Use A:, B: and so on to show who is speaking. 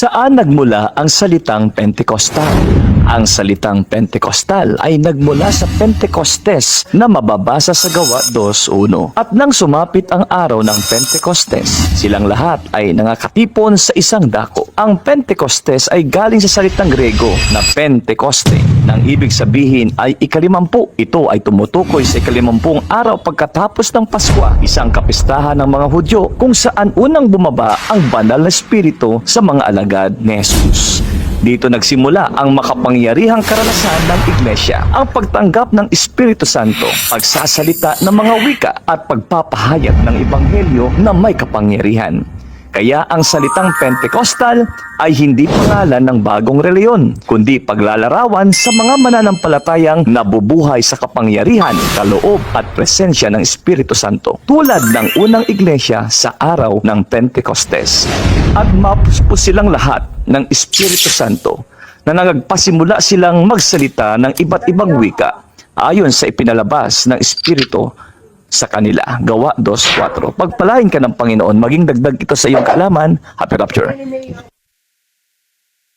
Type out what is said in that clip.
A: Saan nagmula ang salitang Pentecostal? Ang salitang Pentecostal ay nagmula sa Pentecostes na mababasa sa Gawa 2:1. At nang sumapit ang araw ng Pentecostes, silang lahat ay nangakatipon sa isang dako. Ang Pentecostes ay galing sa salitang Grego na Pentecoste, nang ibig sabihin ay ikalimampu. Ito ay tumutukoy sa ikalimampung araw pagkatapos ng Paskwa, isang kapistahan ng mga Hudyo kung saan unang bumaba ang banal na espiritu sa mga alagad ni Jesus. Dito nagsimula ang makapangyarihang karanasan ng Iglesia, ang pagtanggap ng Espiritu Santo, pagsasalita ng mga wika at pagpapahayag ng Ebanghelyo na may kapangyarihan. Kaya ang salitang Pentecostal ay hindi pangalan ng bagong reliyon, kundi paglalarawan sa mga mananampalatayang nabubuhay sa kapangyarihan, kaloob at presensya ng Espiritu Santo, tulad ng unang iglesia sa araw ng Pentecostes. At mapuspos silang lahat ng Espiritu Santo na nagpasimula silang magsalita ng iba't ibang wika ayon sa ipinalabas ng Espiritu sa kanila. Gawa 2:4. Pagpalain ka ng Panginoon, maging dagdag ito sa iyong kaalaman. Happy Rapture.